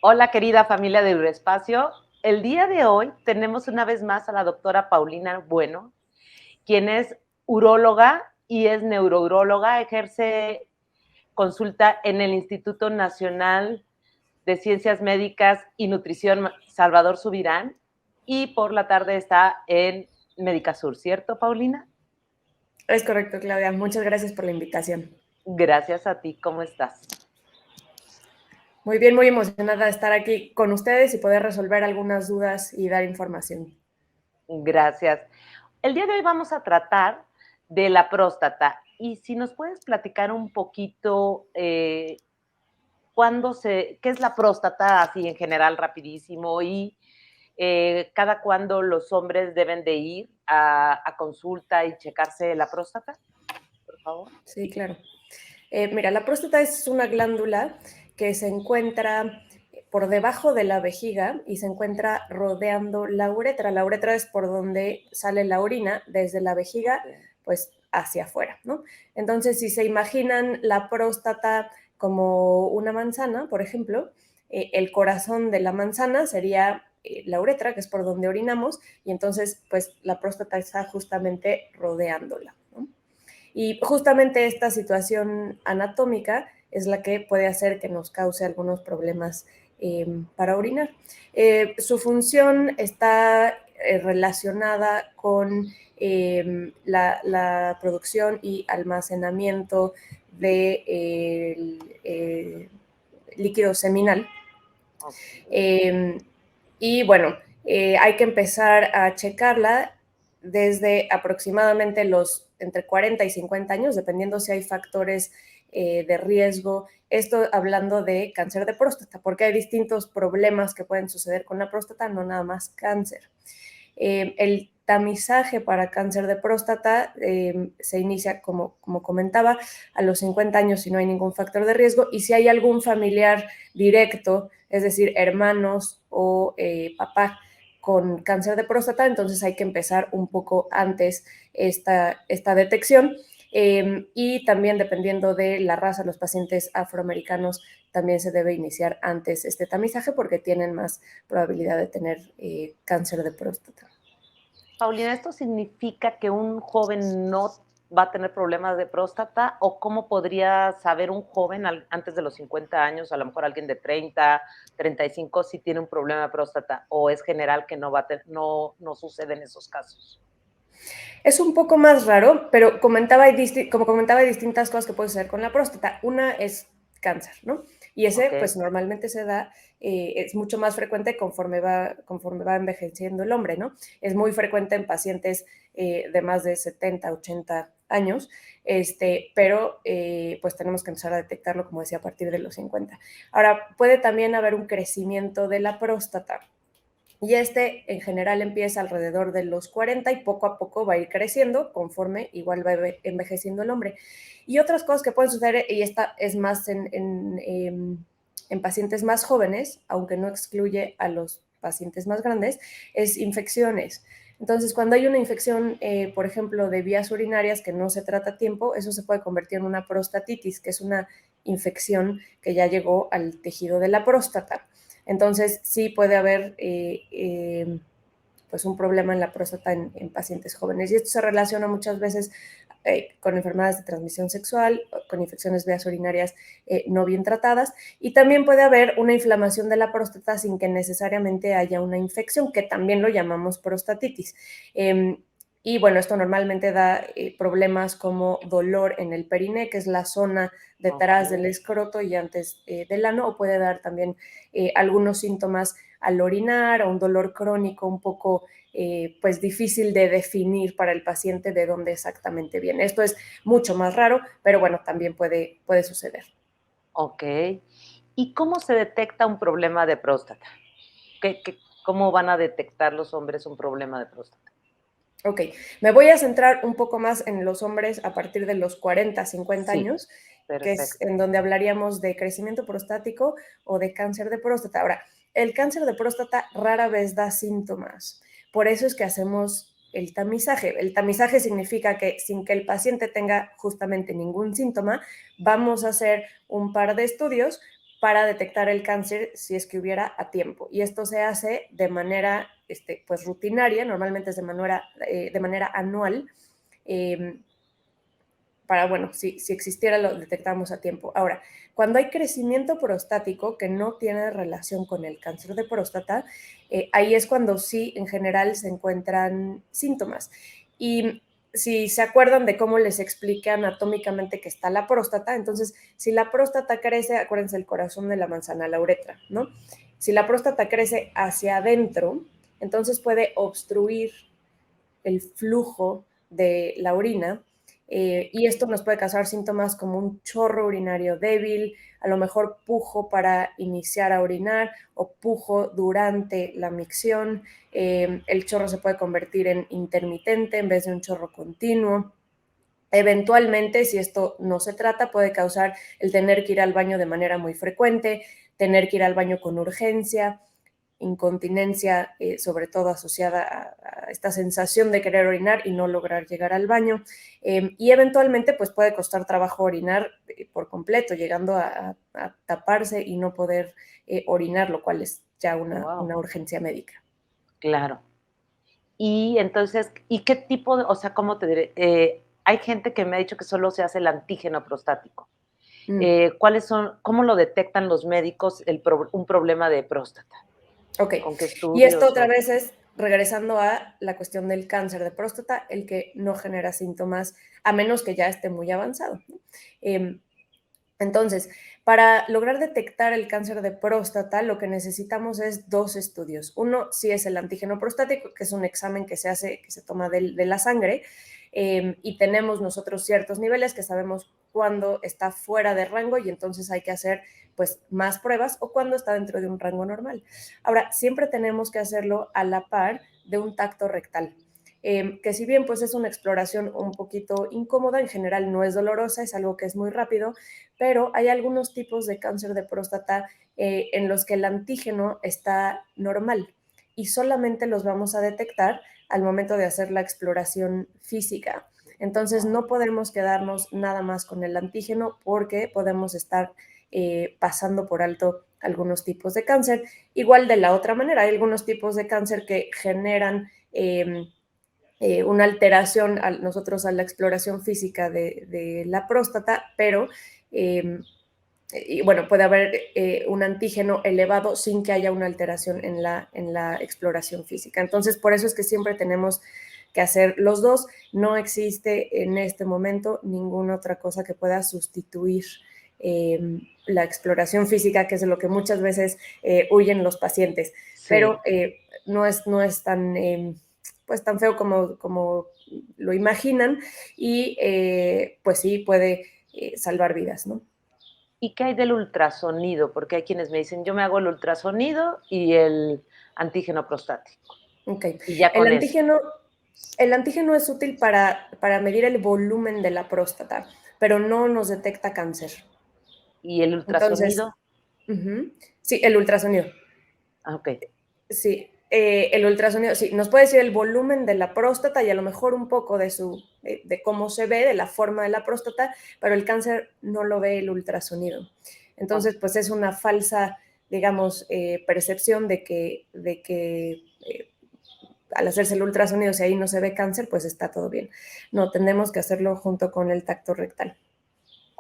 Hola, querida familia de Euroespacio. El día de hoy tenemos una vez más a la doctora Paulina Bueno, quien es uróloga y es neurouróloga, ejerce consulta en el Instituto Nacional de Ciencias Médicas y Nutrición Salvador Subirán y por la tarde está en Médica Sur, ¿cierto, Paulina? Es correcto, Claudia. Muchas gracias por la invitación. Gracias a ti, ¿cómo estás? Muy bien, muy emocionada de estar aquí con ustedes y poder resolver algunas dudas y dar información. Gracias. El día de hoy vamos a tratar de la próstata y si nos puedes platicar un poquito qué es la próstata así en general rapidísimo y cada cuándo los hombres deben de ir a consulta y checarse la próstata, por favor. Sí, claro. Mira, la próstata es una glándula que se encuentra por debajo de la vejiga y se encuentra rodeando la uretra. La uretra es por donde sale la orina desde la vejiga, Sí. pues hacia afuera, ¿no? Entonces, si se imaginan la próstata como una manzana, por ejemplo, el corazón de la manzana sería la uretra, que es por donde orinamos, y entonces, pues la próstata está justamente rodeándola, ¿no? Y justamente esta situación anatómica es la que puede hacer que nos cause algunos problemas para orinar. Su función está relacionada con la producción y almacenamiento de líquido seminal. Okay. Eh, y bueno, hay que empezar a checarla desde aproximadamente los entre 40 y 50 años, dependiendo si hay factores de riesgo. Esto hablando de cáncer de próstata, porque hay distintos problemas que pueden suceder con la próstata, no nada más cáncer. El tamizaje para cáncer de próstata se inicia, como comentaba, a los 50 años si no hay ningún factor de riesgo y si hay algún familiar directo, es decir, hermanos o papá con cáncer de próstata, entonces hay que empezar un poco antes esta detección. Y también dependiendo de la raza, los pacientes afroamericanos también se debe iniciar antes este tamizaje porque tienen más probabilidad de tener cáncer de próstata. Paulina, ¿esto significa que un joven no va a tener problemas de próstata o cómo podría saber un joven antes de los 50 años, a lo mejor alguien de 30, 35 si tiene un problema de próstata o es general que no sucede en esos casos? Es un poco más raro, pero como comentaba, hay distintas cosas que pueden suceder con la próstata. Una es cáncer, ¿no? Y ese, Ok, pues normalmente se da, es mucho más frecuente conforme va envejeciendo el hombre, ¿no? Es muy frecuente en pacientes de más de 70, 80 años, pero pues tenemos que empezar a detectarlo, como decía, a partir de los 50. Ahora, puede también haber un crecimiento de la próstata y en general empieza alrededor de los 40 y poco a poco va a ir creciendo conforme igual va envejeciendo el hombre. Y otras cosas que pueden suceder, y esta es más en pacientes más jóvenes, aunque no excluye a los pacientes más grandes, es infecciones. Entonces, cuando hay una infección, por ejemplo, de vías urinarias que no se trata a tiempo, eso se puede convertir en una prostatitis, que es una infección que ya llegó al tejido de la próstata. Entonces, sí puede haber pues un problema en la próstata en pacientes jóvenes. Y esto se relaciona muchas veces con enfermedades de transmisión sexual, con infecciones vías urinarias no bien tratadas. Y también puede haber una inflamación de la próstata sin que necesariamente haya una infección, que también lo llamamos prostatitis. Y bueno, esto normalmente da problemas como dolor en el periné, que es la zona detrás del ok. escroto y antes del ano, o puede dar también algunos síntomas al orinar o un dolor crónico un poco pues difícil de definir para el paciente de dónde exactamente viene. Esto es mucho más raro, pero bueno, también puede suceder. Ok. ¿Y cómo se detecta un problema de próstata? ¿Cómo van a detectar los hombres un problema de próstata? Ok, me voy a centrar un poco más en los hombres a partir de los 40, 50 Sí, años, que es perfecto. en donde hablaríamos de crecimiento prostático o de cáncer de próstata. Ahora, el cáncer de próstata rara vez da síntomas. Por eso es que hacemos el tamizaje. El tamizaje significa que sin que el paciente tenga justamente ningún síntoma, vamos a hacer un par de estudios para detectar el cáncer si es que hubiera a tiempo. Y esto se hace de manera pues rutinaria, normalmente es de manera anual, para, bueno, si existiera lo detectamos a tiempo. Ahora, cuando hay crecimiento prostático que no tiene relación con el cáncer de próstata, ahí es cuando sí, en general, se encuentran síntomas. Y si se acuerdan de cómo les expliqué anatómicamente que está la próstata, entonces, si la próstata crece, acuérdense el corazón de la manzana, la uretra, ¿no? Si la próstata crece hacia adentro, entonces puede obstruir el flujo de la orina, y esto nos puede causar síntomas como un chorro urinario débil, a lo mejor pujo para iniciar a orinar o pujo durante la micción. El chorro se puede convertir en intermitente en vez de un chorro continuo. Eventualmente, si esto no se trata, puede causar el tener que ir al baño de manera muy frecuente, tener que ir al baño con urgencia, incontinencia, sobre todo asociada a esta sensación de querer orinar y no lograr llegar al baño. Y eventualmente, pues puede costar trabajo orinar por completo, llegando a taparse y no poder orinar, lo cual es ya Wow, una urgencia médica. claro. Y entonces, ¿y qué tipo de, o sea, cómo te diré? Hay gente que me ha dicho que solo se hace el antígeno prostático. Mm, ¿Cuáles son, cómo lo detectan los médicos un problema de próstata? ok. ¿Con qué Y esto estudios otra o? vez es regresando a la cuestión del cáncer de próstata, el que no genera síntomas a menos que ya esté muy avanzado, ¿no? Entonces, para lograr detectar el cáncer de próstata, lo que necesitamos es dos estudios. Uno, sí es el antígeno prostático, que es un examen que se hace, que se toma de la sangre, y tenemos nosotros ciertos niveles que sabemos cuándo está fuera de rango y entonces hay que hacer pues más pruebas o cuándo está dentro de un rango normal. Ahora, siempre tenemos que hacerlo a la par de un tacto rectal. Que si bien pues es una exploración un poquito incómoda, en general no es dolorosa, es algo que es muy rápido, pero hay algunos tipos de cáncer de próstata en los que el antígeno está normal y solamente los vamos a detectar al momento de hacer la exploración física. Entonces no podemos quedarnos nada más con el antígeno porque podemos estar pasando por alto algunos tipos de cáncer. Igual de la otra manera, hay algunos tipos de cáncer que generan una alteración nosotros a la exploración física de la próstata, pero y bueno, puede haber un antígeno elevado sin que haya una alteración en la exploración física. Entonces, por eso es que siempre tenemos que hacer los dos. No existe en este momento ninguna otra cosa que pueda sustituir la exploración física, que es de lo que muchas veces huyen los pacientes. Sí. Pero no es tan, pues tan feo como lo imaginan y pues sí puede salvar vidas, ¿no? ¿Y qué hay del ultrasonido? Porque hay quienes me dicen, yo me hago el ultrasonido y el antígeno prostático. Ok. Y ya El con eso. antígeno, el antígeno es útil para medir el volumen de la próstata, pero no nos detecta cáncer. ¿Y el Entonces, ultrasonido? uh-huh, sí, el ultrasonido. Ah, ok. Sí, el ultrasonido, sí, nos puede decir el volumen de la próstata y a lo mejor un poco de cómo se ve, de la forma de la próstata, pero el cáncer no lo ve el ultrasonido. Oh, Entonces, pues es una falsa, digamos, percepción de que al hacerse el ultrasonido, si ahí no se ve cáncer, pues está todo bien. No, tenemos que hacerlo junto con el tacto rectal.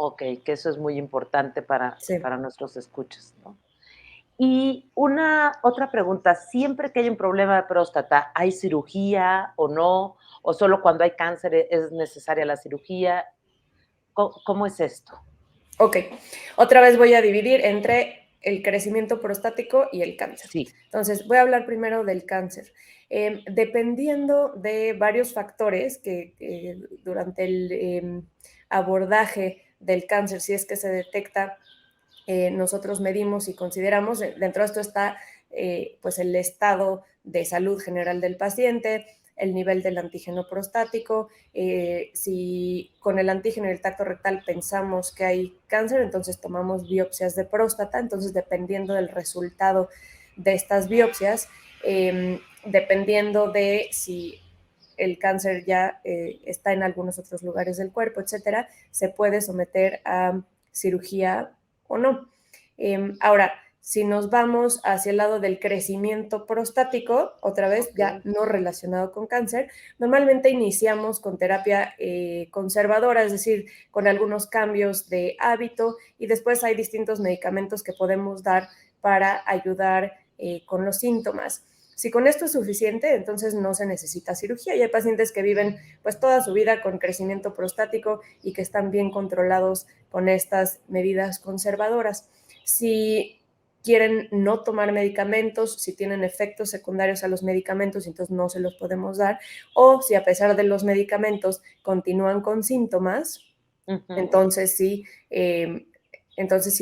ok, que eso es muy importante Sí. para nuestros escuchas, ¿no? Y una otra pregunta, siempre que hay un problema de próstata, ¿hay cirugía o no? ¿O solo cuando hay cáncer es necesaria la cirugía? ¿Cómo es esto? Ok, otra vez voy a dividir entre el crecimiento prostático y el cáncer. Sí, Entonces, voy a hablar primero del cáncer. Dependiendo de varios factores que durante el abordaje del cáncer, si es que se detecta, nosotros medimos y consideramos, dentro de esto está pues el estado de salud general del paciente, el nivel del antígeno prostático, si con el antígeno y el tacto rectal pensamos que hay cáncer, entonces tomamos biopsias de próstata, entonces dependiendo del resultado de estas biopsias, dependiendo de si el cáncer ya está en algunos otros lugares del cuerpo, etcétera, se puede someter a cirugía o no. Ahora, si nos vamos hacia el lado del crecimiento prostático, otra vez ya no relacionado con cáncer, normalmente iniciamos con terapia conservadora, es decir, con algunos cambios de hábito, y después hay distintos medicamentos que podemos dar para ayudar con los síntomas. Si con esto es suficiente, entonces no se necesita cirugía. Y hay pacientes que viven pues toda su vida con crecimiento prostático y que están bien controlados con estas medidas conservadoras. Si quieren no tomar medicamentos, si tienen efectos secundarios a los medicamentos, entonces no se los podemos dar, o si a pesar de los medicamentos continúan con síntomas, entonces sí,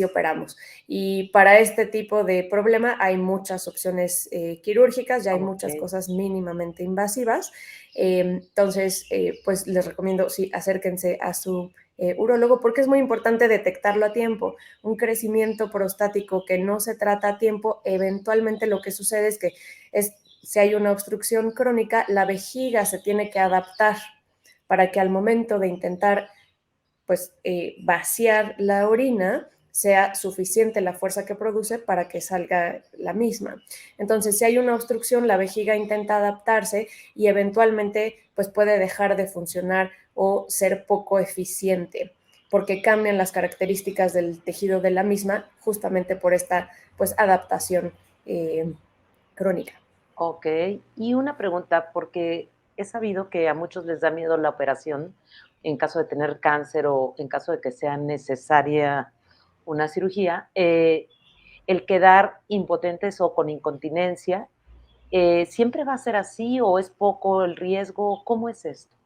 operamos. Y para este tipo de problema hay muchas opciones quirúrgicas, ya hay muchas cosas mínimamente invasivas. Entonces, pues les recomiendo, sí, acérquense a su urólogo, porque es muy importante detectarlo a tiempo. Un crecimiento prostático que no se trata a tiempo, eventualmente lo que sucede es que si hay una obstrucción crónica, la vejiga se tiene que adaptar para que al momento de intentar pues vaciar la orina sea suficiente la fuerza que produce para que salga la misma. Entonces, si hay una obstrucción, la vejiga intenta adaptarse y eventualmente pues puede dejar de funcionar o ser poco eficiente, porque cambian las características del tejido de la misma justamente por esta pues adaptación crónica. Ok, y una pregunta, porque he sabido que a muchos les da miedo la operación en caso de tener cáncer o en caso de que sea necesaria una cirugía. El quedar impotentes o con incontinencia, ¿siempre va a ser así o es poco el riesgo? ¿Cómo es esto?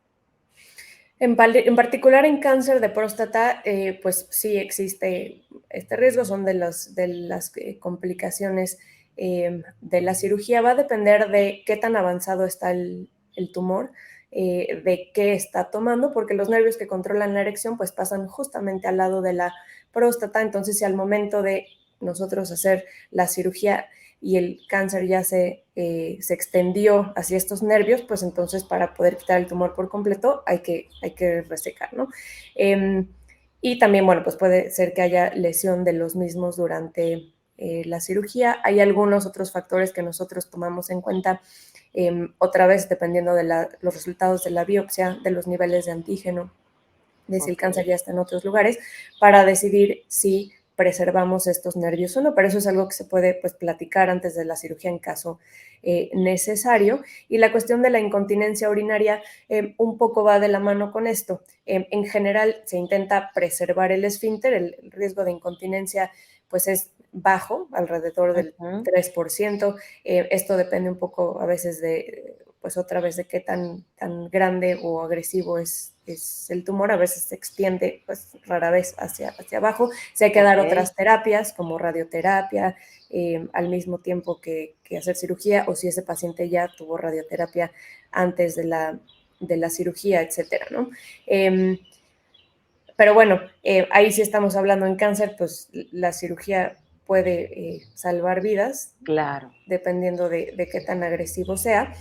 En particular en cáncer de próstata, pues sí existe este riesgo, son de las complicaciones de la cirugía. Va a depender de qué tan avanzado está el tumor, de qué está tomando, porque los nervios que controlan la erección pues pasan justamente al lado de la próstata. Entonces, si al momento de nosotros hacer la cirugía y el cáncer ya se extendió hacia estos nervios, pues entonces para poder quitar el tumor por completo hay que resecar, ¿no? Y también, bueno, pues puede ser que haya lesión de los mismos durante la cirugía. Hay algunos otros factores que nosotros tomamos en cuenta, otra vez dependiendo de los resultados de la biopsia, de los niveles de antígeno, de si el cáncer ya está en otros lugares, para decidir si preservamos estos nervios o no, pero eso es algo que se puede pues platicar antes de la cirugía en caso necesario. Y la cuestión de la incontinencia urinaria un poco va de la mano con esto. En general se intenta preservar el esfínter, el riesgo de incontinencia pues es bajo, alrededor del 3%. Esto depende un poco a veces de, pues otra vez de qué tan grande o agresivo es el tumor. A veces se extiende, pues rara vez hacia abajo. Si hay que dar otras terapias como radioterapia al mismo tiempo que hacer cirugía, o si ese paciente ya tuvo radioterapia antes de la cirugía, etcétera, ¿no? Pero bueno, ahí sí estamos hablando en cáncer, pues la cirugía puede salvar vidas. Claro. Dependiendo de qué tan agresivo sea.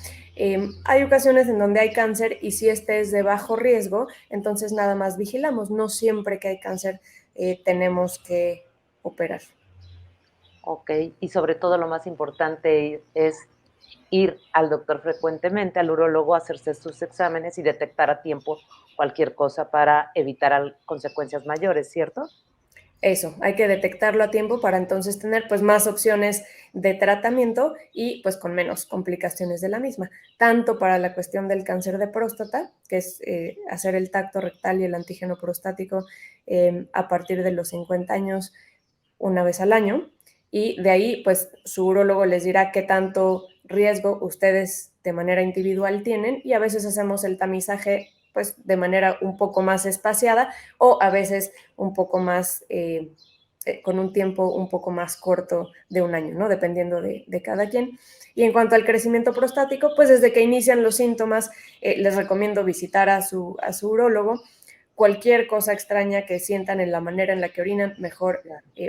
Hay ocasiones en donde hay cáncer y si este es de bajo riesgo, entonces nada más vigilamos. No siempre que hay cáncer tenemos que operar. Ok, y sobre todo lo más importante es ir al doctor frecuentemente, al urólogo, hacerse sus exámenes y detectar a tiempo cualquier cosa para evitar consecuencias mayores, ¿cierto? Eso, hay que detectarlo a tiempo para entonces tener pues más opciones de tratamiento y pues con menos complicaciones de la misma, tanto para la cuestión del cáncer de próstata, que es hacer el tacto rectal y el antígeno prostático a partir de los 50 años una vez al año, y de ahí pues su urólogo les dirá qué tanto riesgo ustedes de manera individual tienen, y a veces hacemos el tamizaje pues de manera un poco más espaciada o a veces un poco más con un tiempo un poco más corto de un año, ¿no? Dependiendo de cada quien. Y en cuanto al crecimiento prostático, pues desde que inician los síntomas, les recomiendo visitar a su urólogo. Cualquier cosa extraña que sientan en la manera en la que orinan, mejor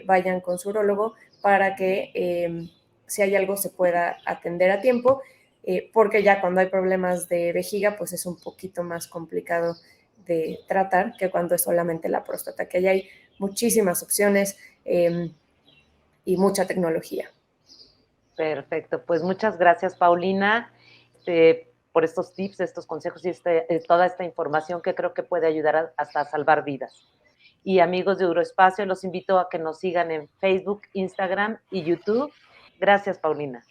vayan con su urólogo para que si hay algo se pueda atender a tiempo, porque ya cuando hay problemas de vejiga, pues es un poquito más complicado de tratar que cuando es solamente la próstata, que ya hay muchísimas opciones. y mucha tecnología. Perfecto, pues muchas gracias, Paulina, por estos tips, estos consejos y toda esta información que creo que puede ayudar hasta a salvar vidas. Y amigos de Uroespacio, los invito a que nos sigan en Facebook, Instagram y YouTube. Gracias, Paulina.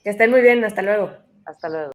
Que estén muy bien, hasta luego. Hasta luego.